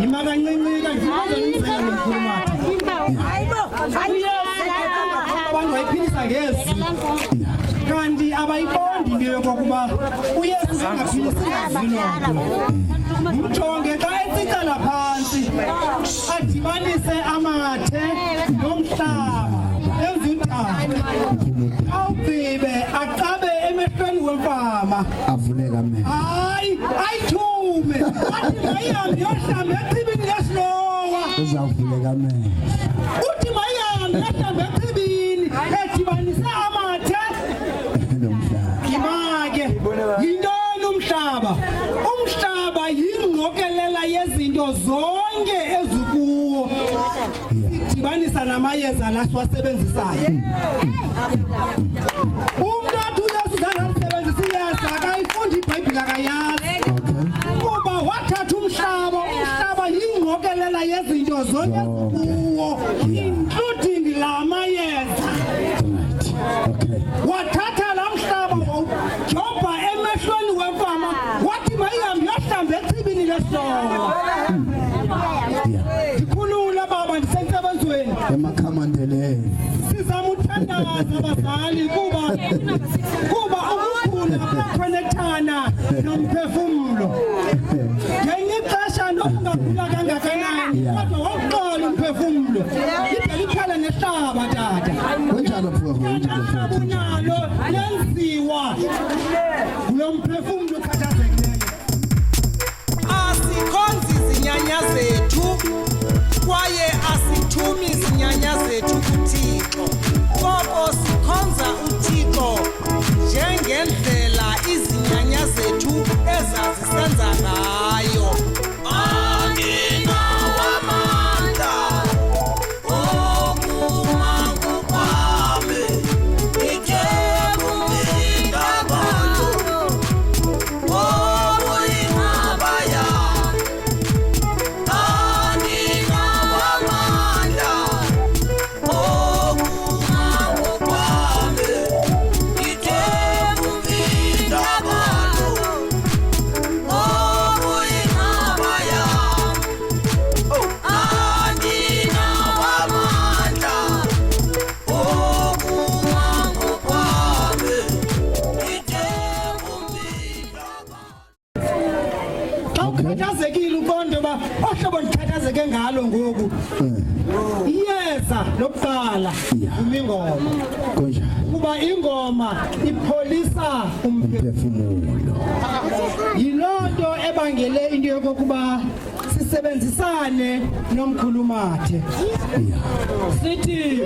Imakancika ngizozenzela ngomkhulumathi. Abantu bayiphilisa ngezi. Kanti abayiqondi into yokuba uYesu engaphilisa izilonda. Mjonge xa etsicala phansi adibanise amathe nomhlaba ezintaba. Awugqibe aqabe emehlweni wemfama. Avuleka mina. Hayi, ayithume. Athi mayihambe yohlamba echibini lesilowa. Uzavuleka mina. Uthi mayihambe yohlamba echibini edibanise amathe nomhlaba. Imake yintoni umhlaba? Umhlaba yingqokelela yezinto zonke ezikuwo. Dibanisa namayeza la siwasebenzisayo. Umuntu athi uYesu zangasebenzisa iyeza akayifundi iBhayibhile akayazi. Kuba wathatha umhlaba yingqokelela yezinto zonke ezikuwo including la mayeza. Okay. Wathatha la mhlaba wawujobha emehlweni wemfama wathi mayihambe yohlamba echibini leslowa. Ndikhulula baba ndisensebenzweni. Emakhamandeleni. Sizamuthandaza abazali kuba ukukhula kuyaconnectana nomphefumulo. Ngenye ixesha nokungakhula kangakanani kodwa wawuqala umphefumulo. Iphela iphela nehlaba tata. Kunjalo mfowethu. Unalo lenziwa kulo mphefumulo okhathazekileyo. Asikhonzi izinyanya zethu kwaye asithumi izinyanya zethu kuThixo. Koko sikhonza uThixo njengendlela izinyanya zethu ezazisenza ngayo. Ukhathazekile uqonde ba ohlobo ndikhathazeke ngalo ngoku. Iyeza lokuqala umingoma. Kunjalo. Kuba ingoma ipholisa Umphefumulo. yilonto ebangele into yokuba sisebenzisane nomkhulumathe. Sithi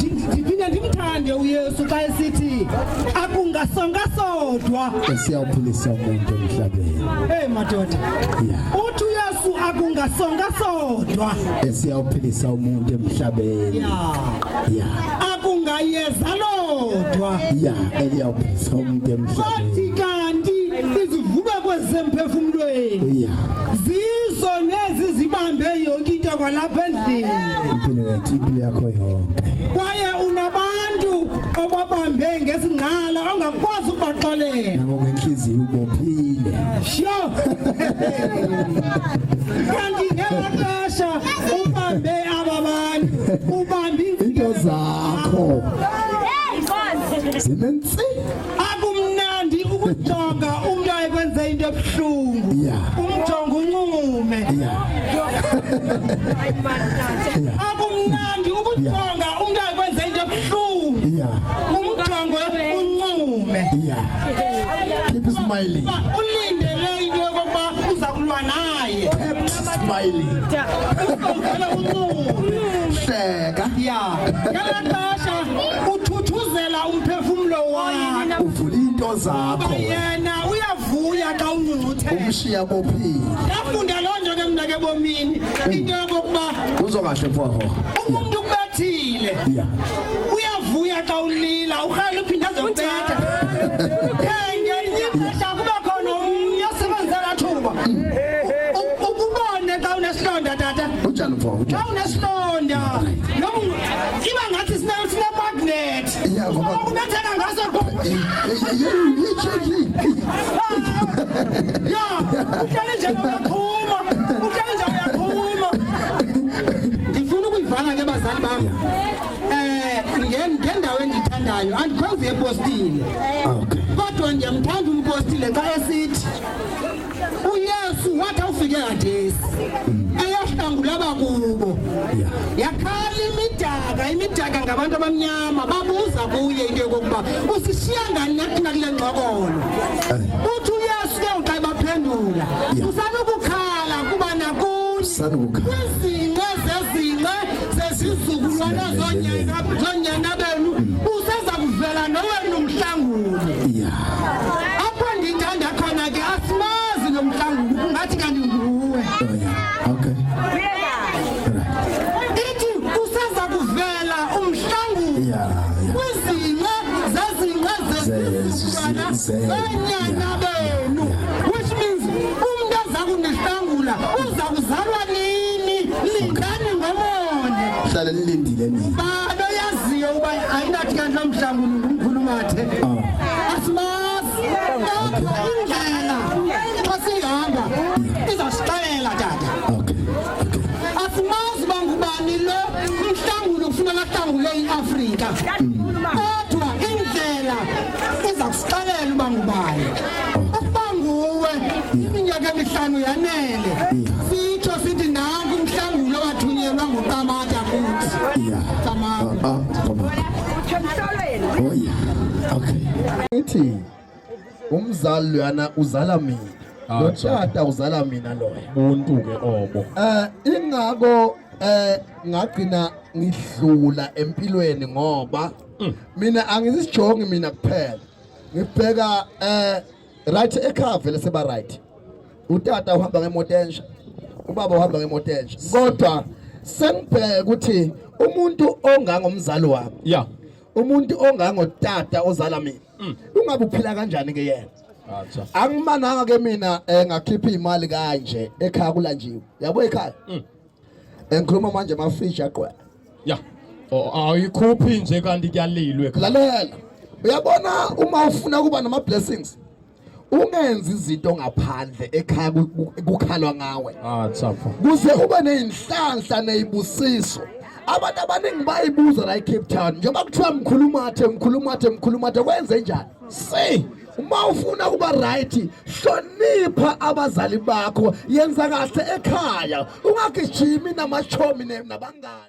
ndiphinde ndimthande uYesu xa esithi akungasonga sodwa Esiyawuphilisa umuntu emhlabeni. Hey madoda. Uthi uYesu akungasonga sodwa Esiyawuphilisa umuntu emhlabeni. Akungayeza lodwa Eliyawuphilisa umuntu emhlabeni. Wathi kanti izivuka kwezemphefumulweni zizo nezi zibambe yonke into kwalapha endlini. Impilo yakho yonke. Kwaye unabantu obabambe ngezingqala ongakwazi ukubaxolela. Nangokunhliziyo ubophile. Sho. Kanti ngelaxesha ubambe ababantu ubambe Into zakho zinensi. akumnandi ukujonga umuntu ayekwenze into ebuhlungu. Umjonga unqume. Akumnandi ukujonga umuntu ayekwenze into ebuhlungu. Umjonga unqume. Keep smiling. Ulindele into yokuba uza kulwa naye. Keep smiling. Uzongena unqume. Hleka. Ngelaxesha uthuthuzela umphefumulo wakhe. Uvula into zakho. Yena uyavuya xa ungcungcuthe. Umshiya bophile. Yafunda loo nto ke mna ke bomini into yokuba Uzokahle mfowethu. umuntu kubethile uyavuya xa ulila urhala uphinde azokubetha. Ngenye ixesha kube khona omnye osebenzela thuba ukubone xa unesilonda tata. Unjani mfowethu? Xa unesilonda iba ngathi sine-magnet ubetheka ngaso uhlale nje uyaphuma uhlale endiyenzayo andikhonzi epostile Okay. kodwa ndiyamthanda umpostile xa esithi uyesu wathi awufike kadesi eyahlangula abakubo yakhala imidaka ngabantu abamnyama babuza kuye into yokokuba usishiya ngani nathi nakule ngxokolo uthi uyesu ke uxa baphendula usanukukhala kuba Sanukukhala. kwizinqe zezizukulwana zonyana benu useza kuvela nowenu umhlanguli apho ndithanda khona ke asimazi lo mhlanguli ungathi kanti nguwe Oh yeah. Okay. ithi useza kuvela umhlanguli Yeah. kwizinqe zezizukulwana zonyana benu which means umuntu eza kunihlangula uza kuzalwa nini lingani ngomonde Hlala lilindile nini? bado yaziyo uba ayinathi kanti namhlanguli ngumkhulumathe asimazi kodwa indlela xa sihamba izasixelela tata Okay. Okay. asimazi uba ngubani lo mhlanguli ufuna lahlangule iAfrika kodwa indlela iza kusixelela uba ngubani ukuba nguwe iminyaka emihlanu yanele sitsho sithi nanku umhlanguli owathunyelwa nguQamata kuthi Yeah. Qamata Come on. Oh yeah. Okay. Ithi umzali yana uzala mina. Lo tata uzala mina loya. Buntu ke obo. Ingako ngagcina ngidlula empilweni ngoba mina angizisijongi mina kuphela. Ngibheka right ekhaya vele seba right. Utata uhamba ngemoto ensha. Ubaba uhamba ngemoto ensha. Kodwa sengibheka ukuthi umuntu ongangomzali wami. Yeah. Umuntu ongangotata ozala mina. Ungabe uphila kanjani ke yena? Acha. Angimananga ke mina ngakhipha imali kanje ekhaya kulanjiwe. Yabo ekhaya. Engikhuluma manje amafridge aqwa. Yeah. Oh ayikhuphi nje kanti kuyalilwe ekhaya. Lalela. Uyabona uma ufuna kuba nama blessings ungenza izinto ngaphandle ekhaya kukhalwa ngawe. Acha. Kuze ube nezinhlanhla nezibusiso. Abantu abaningi bayibuza la eCape Town njengoba kuthiwa mkhulumathe kwenze njani? See, uma ufuna kuba right, hlonipha abazali bakho, yenza kahle ekhaya, ungagijimi namachomi nabangani.